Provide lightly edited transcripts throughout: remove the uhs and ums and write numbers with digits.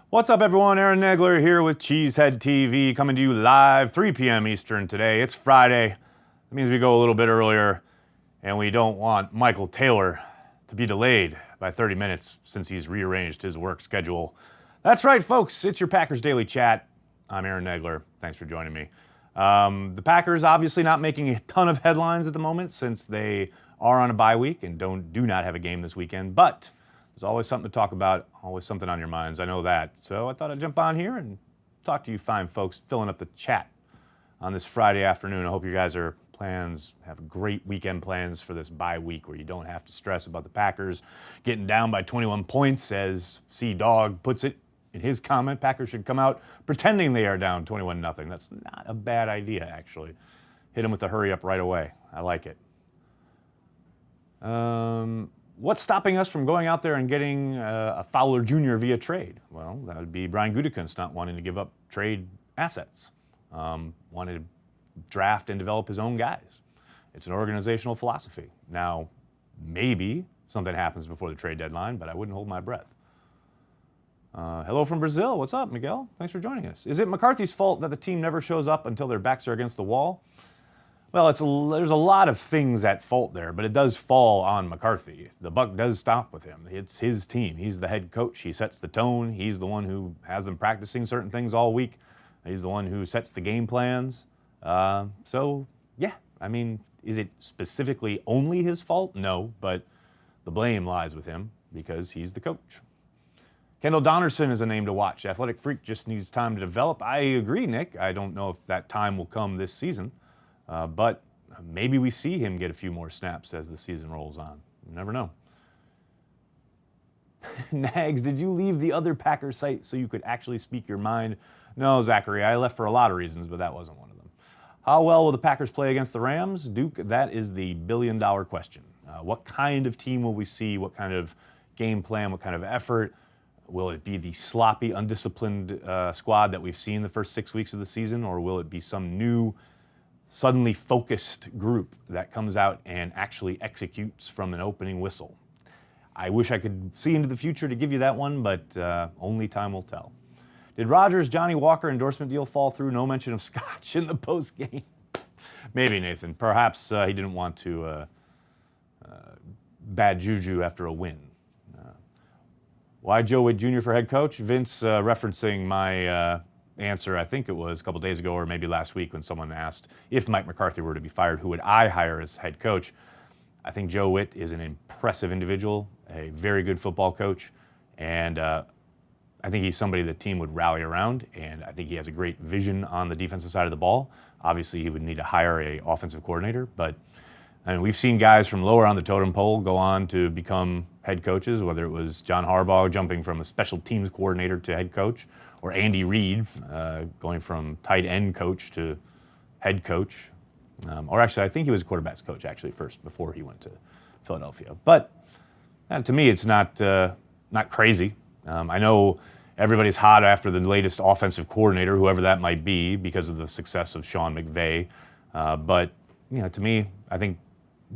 What's up, everyone? Aaron Nagler here with Cheesehead TV, coming to you live 3 p.m. Eastern today. It's Friday. That means we go a little bit earlier, and we don't want Michael Taylor to be delayed by 30 minutes since he's rearranged his work schedule. That's right, folks. It's your Packers Daily Chat. I'm Aaron Nagler. Thanks for joining me. The Packers obviously not making a ton of headlines at the moment since they are on a bye week and do not have a game this weekend, but there's always something to talk about, always something on your minds. I know that. So I thought I'd jump on here and talk to you fine folks filling up the chat on this Friday afternoon. I hope you guys have great weekend plans for this bye week where you don't have to stress about the Packers getting down by 21 points, as C-Dog puts it in his comment. Packers should come out pretending they are down 21-0. That's not a bad idea, actually. Hit them with the hurry up right away. I like it. What's stopping us from going out there and getting a Fowler Jr. via trade? Well, that would be Brian Gutekunst not wanting to give up trade assets. Wanted to draft and develop his own guys. It's an organizational philosophy. Now, maybe something happens before the trade deadline, but I wouldn't hold my breath. Hello from Brazil. What's up, Miguel? Thanks for joining us. Is it McCarthy's fault that the team never shows up until their backs are against the wall? Well, there's a lot of things at fault there, but it does fall on McCarthy. The buck does stop with him. It's his team. He's the head coach. He sets the tone. He's the one who has them practicing certain things all week. He's the one who sets the game plans. So, yeah, I mean, is it specifically only his fault? No, but the blame lies with him because he's the coach. Kendall Donnerson is a name to watch. Athletic Freak just needs time to develop. I agree, Nick. I don't know if that time will come this season. But maybe we see him get a few more snaps as the season rolls on. You never know. Nags, did you leave the other Packers site so you could actually speak your mind? No, Zachary, I left for a lot of reasons, but that wasn't one of them. How well will the Packers play against the Rams? Duke, that is the billion-dollar question. What kind of team will we see? What kind of game plan? What kind of effort? Will it be the sloppy, undisciplined squad that we've seen the first 6 weeks of the season, or will it be some new, suddenly focused group that comes out and actually executes from an opening whistle? I wish I could see into the future to give you that one, but only time will tell. Did Rodgers' Johnny Walker endorsement deal fall through? No mention of scotch in the postgame. Maybe, Nathan. Perhaps he didn't want to bad juju after a win. Why Joe Witt Jr. for head coach? Vince referencing my answer, I think it was a couple days ago or maybe last week when someone asked if Mike McCarthy were to be fired, who would I hire as head coach? I think Joe Witt is an impressive individual, a very good football coach, and I think he's somebody the team would rally around, and I think he has a great vision on the defensive side of the ball. Obviously, he would need to hire an offensive coordinator, but I mean, we've seen guys from lower on the totem pole go on to become head coaches, whether it was John Harbaugh jumping from a special teams coordinator to head coach, or Andy Reid going from tight end coach to head coach. Or actually, I think he was a quarterback's coach actually first before he went to Philadelphia. But to me, it's not crazy. I know everybody's hot after the latest offensive coordinator, whoever that might be, because of the success of Sean McVay. But to me, I think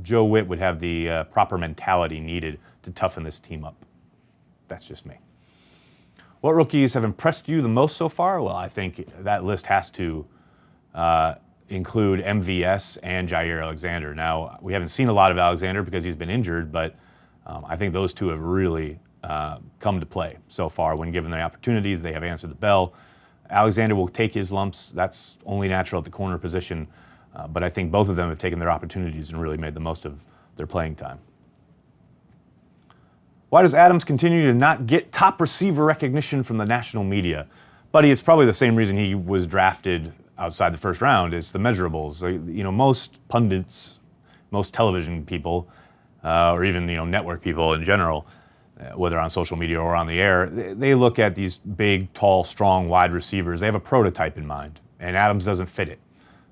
Joe Witt would have the proper mentality needed to toughen this team up. That's just me. What rookies have impressed you the most so far? Well, I think that list has to include MVS and Jair Alexander. Now, we haven't seen a lot of Alexander because he's been injured, but I think those two have really come to play so far. When given the opportunities, they have answered the bell. Alexander will take his lumps. That's only natural at the corner position. But I think both of them have taken their opportunities and really made the most of their playing time. Why does Adams continue to not get top receiver recognition from the national media? Buddy, it's probably the same reason he was drafted outside the first round. It's the measurables. Most pundits, most television people, or even network people in general, whether on social media or on the air, they look at these big, tall, strong, wide receivers. They have a prototype in mind, and Adams doesn't fit it.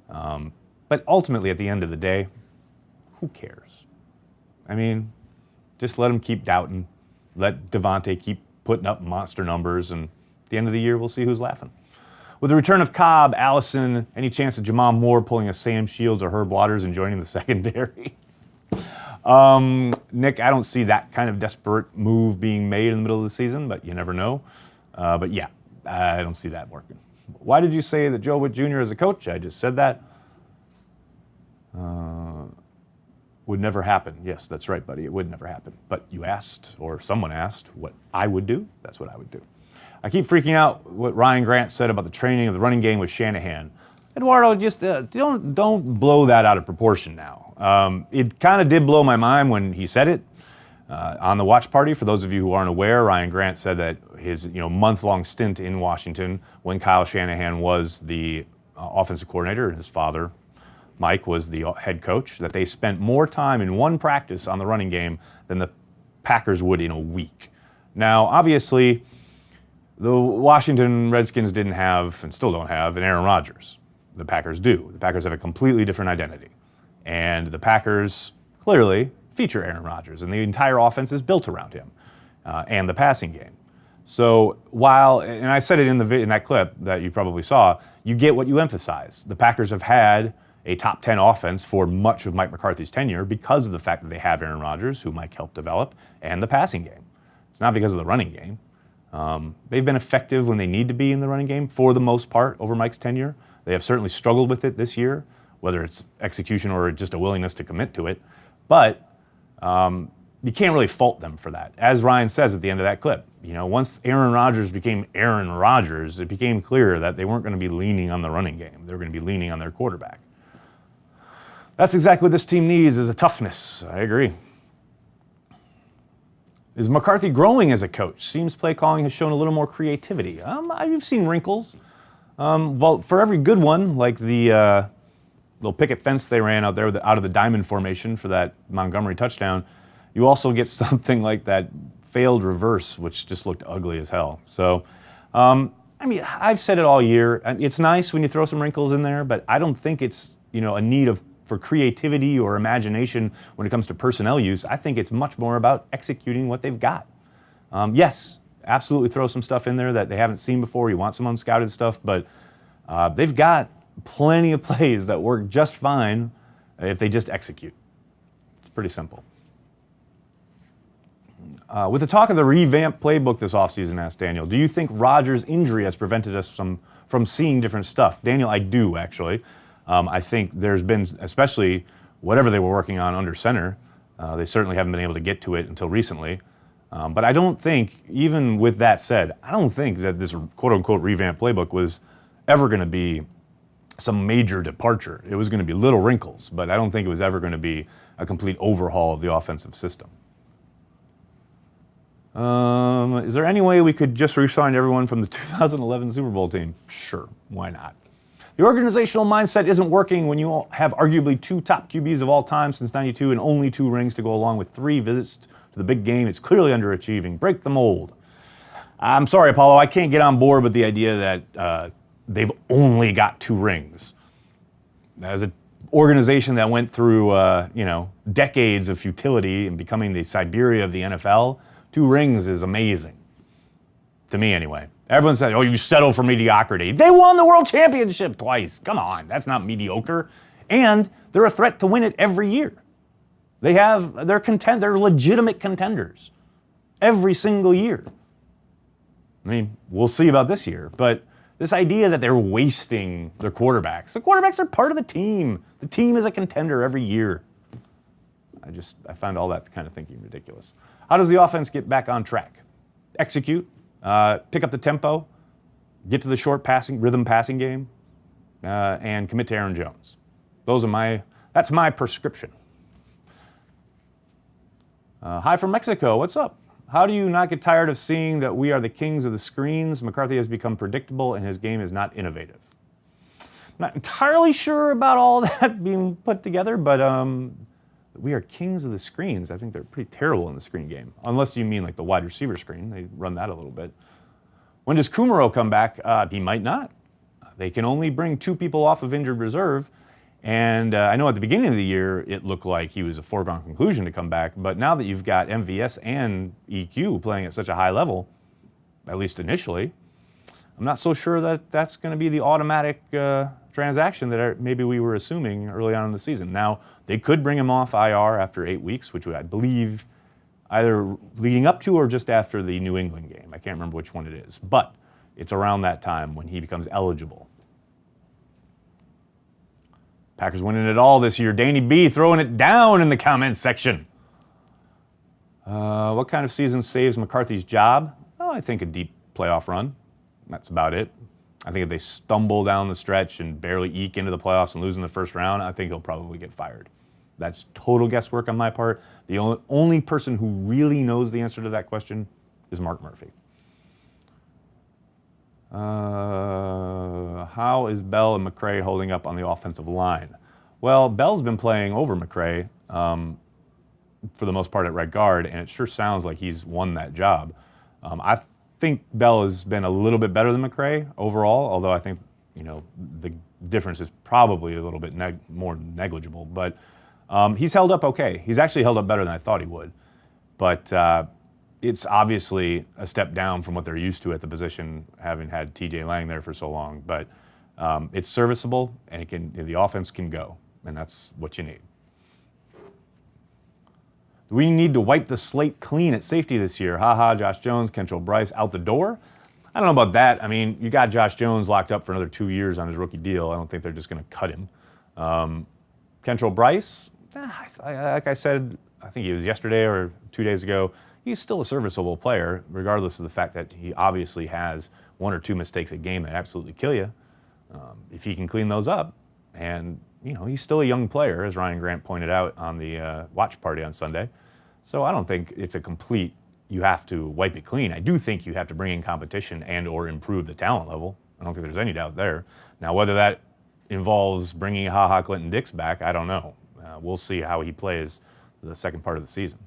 But ultimately, at the end of the day, who cares? I mean, just let him keep doubting. Let Devontae keep putting up monster numbers, and at the end of the year, we'll see who's laughing. With the return of Cobb, Allison, any chance of Jamal Moore pulling a Sam Shields or Herb Waters and joining the secondary? Nick, I don't see that kind of desperate move being made in the middle of the season, but you never know. But yeah, I don't see that working. Why did you say that Joe Witt Jr. is a coach? I just said that. Would never happen. Yes, that's right, buddy. It would never happen. But you asked, or someone asked, what I would do. That's what I would do. I keep freaking out what Ryan Grant said about the training of the running game with Shanahan. Eduardo, just don't blow that out of proportion now. It kind of did blow my mind when he said it on the watch party. For those of you who aren't aware, Ryan Grant said that his month-long stint in Washington when Kyle Shanahan was the offensive coordinator and his father, Mike, was the head coach, that they spent more time in one practice on the running game than the Packers would in a week. Now, obviously, the Washington Redskins didn't have, and still don't have, an Aaron Rodgers. The Packers do. The Packers have a completely different identity. And the Packers clearly feature Aaron Rodgers, and the entire offense is built around him and the passing game. So while, and I said it in that clip that you probably saw, you get what you emphasize. The Packers have had a top 10 offense for much of Mike McCarthy's tenure because of the fact that they have Aaron Rodgers, who Mike helped develop, and the passing game. It's not because of the running game. They've been effective when they need to be in the running game for the most part over Mike's tenure. They have certainly struggled with it this year, whether it's execution or just a willingness to commit to it. But you can't really fault them for that. As Ryan says at the end of that clip, once Aaron Rodgers became Aaron Rodgers, it became clear that they weren't going to be leaning on the running game. They were going to be leaning on their quarterback. That's exactly what this team needs, is a toughness. I agree. Is McCarthy growing as a coach? Seems play calling has shown a little more creativity. I've seen wrinkles. Well, for every good one, like the little picket fence they ran out there out of the diamond formation for that Montgomery touchdown, you also get something like that failed reverse, which just looked ugly as hell. So, I've said it all year. It's nice when you throw some wrinkles in there, but I don't think it's a need for creativity or imagination when it comes to personnel use. I think it's much more about executing what they've got. Yes, absolutely throw some stuff in there that they haven't seen before. You want some unscouted stuff, but they've got plenty of plays that work just fine if they just execute. It's pretty simple. With the talk of the revamped playbook this offseason, asked Daniel, do you think Rodgers' injury has prevented us from seeing different stuff? Daniel, I do, actually. I think there's been, especially whatever they were working on under center, they certainly haven't been able to get to it until recently. But I don't think, even with that said, I don't think that this quote-unquote revamped playbook was ever going to be some major departure. It was going to be little wrinkles, but I don't think it was ever going to be a complete overhaul of the offensive system. Is there any way we could just re-sign everyone from the 2011 Super Bowl team? Sure, why not? The organizational mindset isn't working when you have arguably two top QBs of all time since '92 and only 2 rings to go along with 3 visits to the big game. It's clearly underachieving. Break the mold. I'm sorry, Apollo, I can't get on board with the idea that they've only got 2 rings. As an organization that went through decades of futility and becoming the Siberia of the NFL, 2 rings is amazing. To me, anyway. Everyone said, oh, you settle for mediocrity. They won the world championship twice. Come on, that's not mediocre. And they're a threat to win it every year. They're legitimate contenders every single year. I mean, we'll see about this year, but this idea that they're wasting their quarterbacks. The quarterbacks are part of the team. The team is a contender every year. I find all that kind of thinking ridiculous. How does the offense get back on track? Execute. Pick up the tempo, get to the short rhythm passing game, and commit to Aaron Jones. That's my prescription. Hi from Mexico, what's up? How do you not get tired of seeing that we are the kings of the screens? McCarthy has become predictable and his game is not innovative. I'm not entirely sure about all that being put together, but we are kings of the screens. I think they're pretty terrible in the screen game, unless you mean like the wide receiver screen. They run that a little bit. When does Kumaro come back? He might not. They can only bring 2 people off of injured reserve. And I know at the beginning of the year, it looked like he was a foregone conclusion to come back. But now that you've got MVS and EQ playing at such a high level, at least initially, I'm not so sure that that's going to be the automatic transaction that maybe we were assuming early on in the season. Now, they could bring him off IR after 8 weeks, which I believe either leading up to or just after the New England game. I can't remember which one it is, but it's around that time when he becomes eligible. Packers winning it all this year. Danny B throwing it down in the comments section. What kind of season saves McCarthy's job? Well, I think a deep playoff run. That's about it. I think if they stumble down the stretch and barely eke into the playoffs and lose in the first round, I think he'll probably get fired. That's total guesswork on my part. The only person who really knows the answer to that question is Mark Murphy. How is Bell and McCray holding up on the offensive line? Well, Bell's been playing over McCray for the most part at right guard, and it sure sounds like he's won that job. I think Bell has been a little bit better than McCray overall, although I think the difference is probably a little bit more negligible. But he's held up okay. He's actually held up better than I thought he would. But it's obviously a step down from what they're used to at the position, having had TJ Lang there for so long. But it's serviceable, and the offense can go, and that's what you need. We need to wipe the slate clean at safety this year. Josh Jones, Kentrell Bryce out the door. I don't know about that. I mean, you got Josh Jones locked up for another 2 years on his rookie deal. I don't think they're just going to cut him. Kentrell Bryce, like I said, I think it was yesterday or 2 days ago, he's still a serviceable player, regardless of the fact that he obviously has 1 or 2 mistakes a game that absolutely kill you. If he can clean those up, and he's still a young player, as Ryan Grant pointed out on the watch party on Sunday. So I don't think it's a complete, you have to wipe it clean. I do think you have to bring in competition and or improve the talent level. I don't think there's any doubt there. Now, whether that involves bringing Clinton-Dix back, I don't know. We'll see how he plays the second part of the season.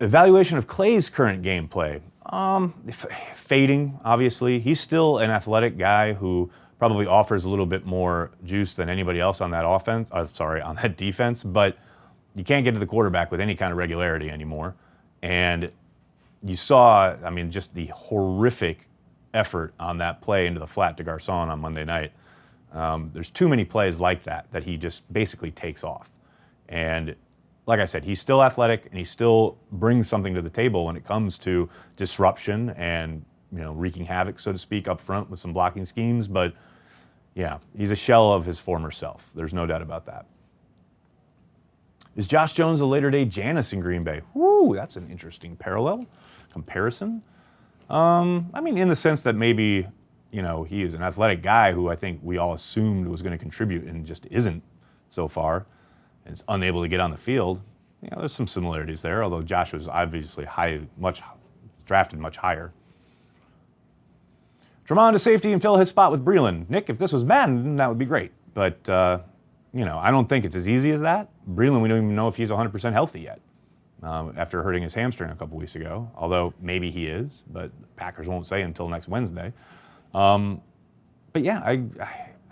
Evaluation of Clay's current gameplay. Fading, obviously. He's still an athletic guy who probably offers a little bit more juice than anybody else on that on that defense, but you can't get to the quarterback with any kind of regularity anymore. And you saw, just the horrific effort on that play into the flat to Garcon on Monday night. There's too many plays like that he just basically takes off. And like I said, he's still athletic, and he still brings something to the table when it comes to disruption and wreaking havoc, so to speak, up front with some blocking schemes. But yeah, he's a shell of his former self. There's no doubt about that. Is Josh Jones a later-day Janis in Green Bay? Woo, that's an interesting comparison. In the sense that maybe, he is an athletic guy who I think we all assumed was going to contribute and just isn't so far, and is unable to get on the field. There's some similarities there, although Josh was obviously drafted much higher. Tremont to safety and fill his spot with Breeland. Nick, if this was Madden, that would be great. But, I don't think it's as easy as that. Breeland, we don't even know if he's 100% healthy yet after hurting his hamstring a couple weeks ago, although maybe he is, but Packers won't say until next Wednesday. But yeah,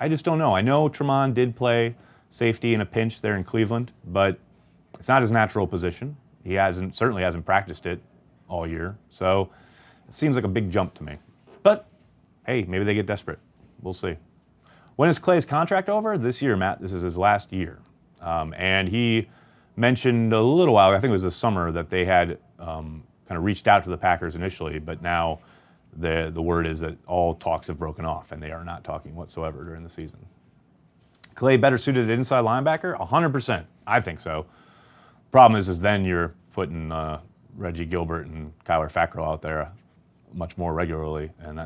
I just don't know. I know Tremont did play safety in a pinch there in Cleveland, but it's not his natural position. He certainly hasn't practiced it all year, so it seems like a big jump to me. But hey, maybe they get desperate. We'll see. When is Clay's contract over? This year, Matt. This is his last year. And he mentioned a little while, I think it was this summer, that they had kind of reached out to the Packers initially, but now the word is that all talks have broken off, and they are not talking whatsoever during the season. Clay better suited at inside linebacker? 100%. I think so. Problem is then you're putting Reggie Gilbert and Kyler Fackrell out there much more regularly, and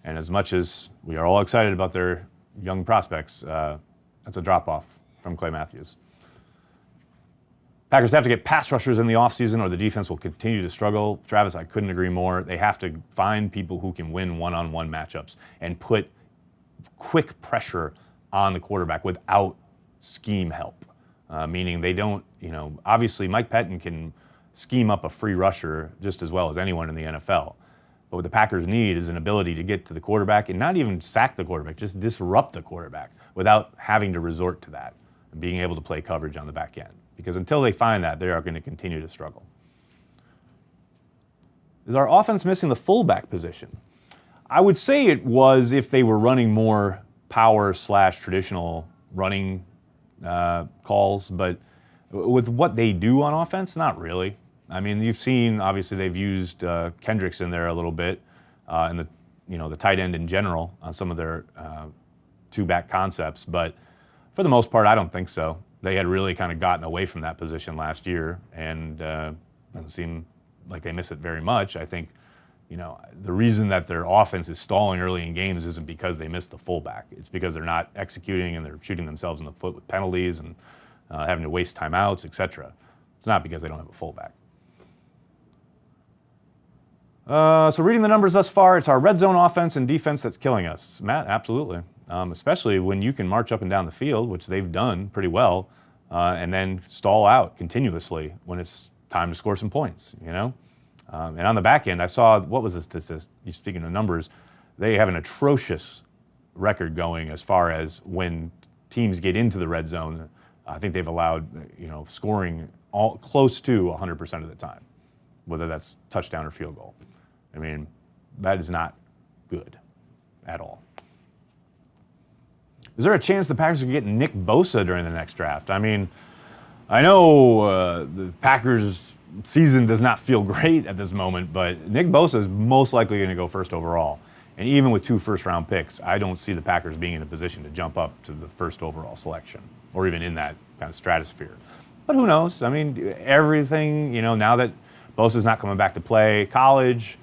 and as much as we are all excited about their young prospects, that's a drop-off from Clay Matthews. Packers have to get pass rushers in the offseason or the defense will continue to struggle. Travis, I couldn't agree more. They have to find people who can win one-on-one matchups and put quick pressure on the quarterback without scheme help. Meaning they don't, obviously Mike Pettin can scheme up a free rusher just as well as anyone in the NFL. But what the Packers need is an ability to get to the quarterback and not even sack the quarterback, just disrupt the quarterback without having to resort to that and being able to play coverage on the back end. Because until they find that, they are going to continue to struggle. Is our offense missing the fullback position? I would say it was if they were running more power / traditional running calls, but With what they do on offense, not really. I mean, you've seen, obviously, they've used Kendricks in there a little bit, and the tight end in general on some of their two-back concepts. But for the most part, I don't think so. They had really kind of gotten away from that position last year, and doesn't seem like they miss it very much. I think, the reason that their offense is stalling early in games isn't because they missed the fullback. It's because they're not executing and they're shooting themselves in the foot with penalties and having to waste timeouts, etc. It's not because they don't have a fullback. So reading the numbers thus far, it's our red zone offense and defense that's killing us. Matt, absolutely. Especially when you can march up and down the field, which they've done pretty well, and then stall out continuously when it's time to score some points, And on the back end, I saw, what was this? Speaking of numbers, they have an atrocious record going as far as when teams get into the red zone. I think they've allowed, scoring close to 100% of the time, whether that's touchdown or field goal. I mean, that is not good at all. Is there a chance the Packers could get Nick Bosa during the next draft? I mean, I know the Packers' season does not feel great at this moment, but Nick Bosa is most likely going to go first overall. And even with 2 first-round picks, I don't see the Packers being in a position to jump up to the first overall selection, or even in that kind of stratosphere. But who knows? I mean, everything, now that Bosa's not coming back to play college,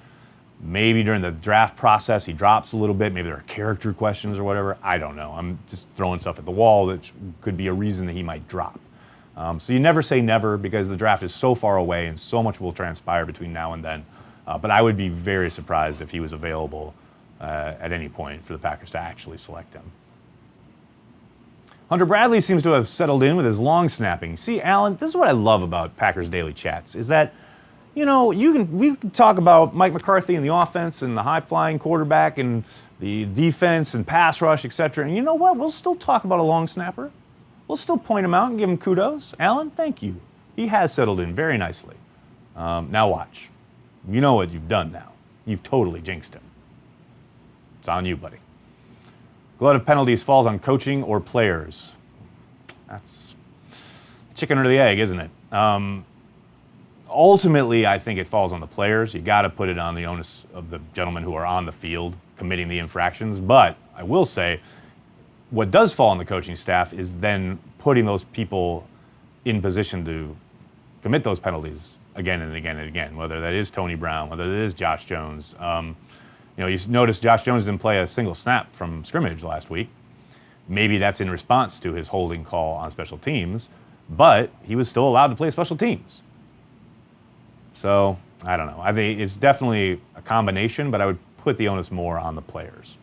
maybe during the draft process he drops a little bit. Maybe there are character questions or whatever. I don't know. I'm just throwing stuff at the wall that could be a reason that he might drop. So you never say never because the draft is so far away and so much will transpire between now and then. But I would be very surprised if he was available at any point for the Packers to actually select him. Hunter Bradley seems to have settled in with his long snapping. See, Alan, this is what I love about Packers Daily Chats, is that, we can talk about Mike McCarthy and the offense and the high-flying quarterback and the defense and pass rush, etc. And you know what? We'll still talk about a long snapper. We'll still point him out and give him kudos. Alan, thank you. He has settled in very nicely. Now watch. You know what you've done now. You've totally jinxed him. It's on you, buddy. Glut of penalties falls on coaching or players. That's chicken or the egg, isn't it? Ultimately, I think it falls on the players. You got to put it on the onus of the gentlemen who are on the field committing the infractions. But I will say, what does fall on the coaching staff is then putting those people in position to commit those penalties again and again and again, whether that is Tony Brown, whether it is Josh Jones. You notice Josh Jones didn't play a single snap from scrimmage last week. Maybe that's in response to his holding call on special teams, but he was still allowed to play special teams. So, I don't know. I think it's definitely a combination, but I would put the onus more on the players.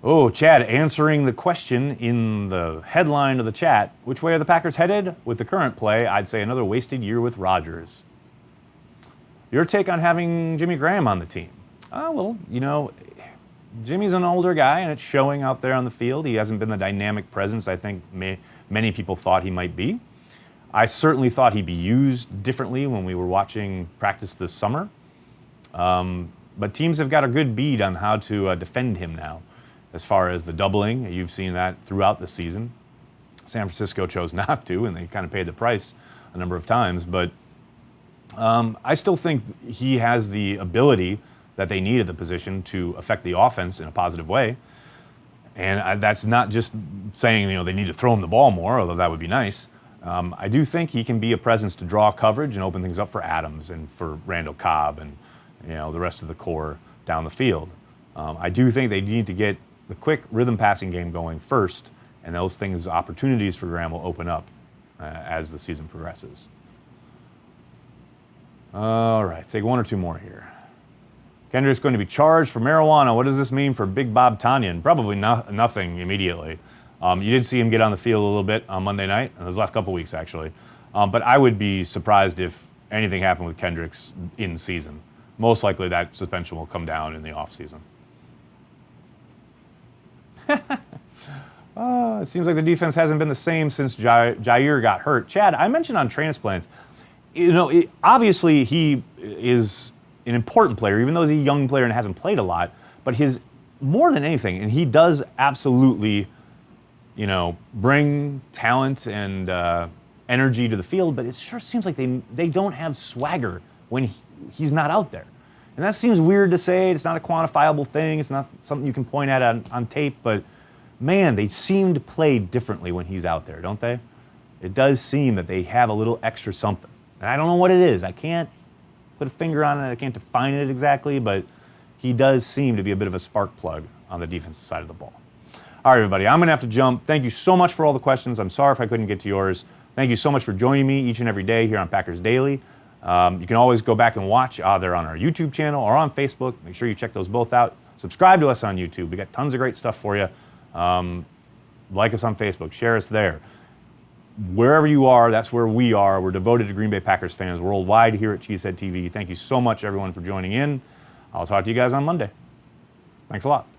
Oh, Chad, answering the question in the headline of the chat, which way are the Packers headed? With the current play, I'd say another wasted year with Rodgers. Your take on having Jimmy Graham on the team? Jimmy's an older guy, and it's showing out there on the field. He hasn't been the dynamic presence I think many people thought he might be. I certainly thought he'd be used differently when we were watching practice this summer. But teams have got a good bead on how to defend him now. As far as the doubling, you've seen that throughout the season. San Francisco chose not to, and they kind of paid the price a number of times. But I still think he has the ability that they need at the position to affect the offense in a positive way. And that's not just saying, they need to throw him the ball more, although that would be nice. I do think he can be a presence to draw coverage and open things up for Adams and for Randall Cobb and the rest of the core down the field. I do think they need to get the quick rhythm passing game going first, and those things, opportunities for Graham will open up as the season progresses. All right, take one or two more here. Kendrick's going to be charged for marijuana. What does this mean for Big Bob Tonyan? Probably nothing immediately. You did see him get on the field a little bit on Monday night, those last couple weeks actually. But I would be surprised if anything happened with Kendricks in season. Most likely that suspension will come down in the offseason. It seems like the defense hasn't been the same since Jair got hurt. Chad, I mentioned on transplants, obviously he is an important player, even though he's a young player and hasn't played a lot, but more than anything, and he does absolutely bring talent and energy to the field, but it sure seems like they don't have swagger when he's not out there. And that seems weird to say. It's not a quantifiable thing. It's not something you can point at on tape, but man, they seem to play differently when he's out there, don't they? It does seem that they have a little extra something. And I don't know what it is. I can't put a finger on it. I can't define it exactly, but he does seem to be a bit of a spark plug on the defensive side of the ball. All right, everybody, I'm going to have to jump. Thank you so much for all the questions. I'm sorry if I couldn't get to yours. Thank you so much for joining me each and every day here on Packers Daily. You can always go back and watch either on our YouTube channel or on Facebook. Make sure you check those both out. Subscribe to us on YouTube. We got tons of great stuff for you. Like us on Facebook. Share us there. Wherever you are, that's where we are. We're devoted to Green Bay Packers fans worldwide here at Cheesehead TV. Thank you so much, everyone, for joining in. I'll talk to you guys on Monday. Thanks a lot.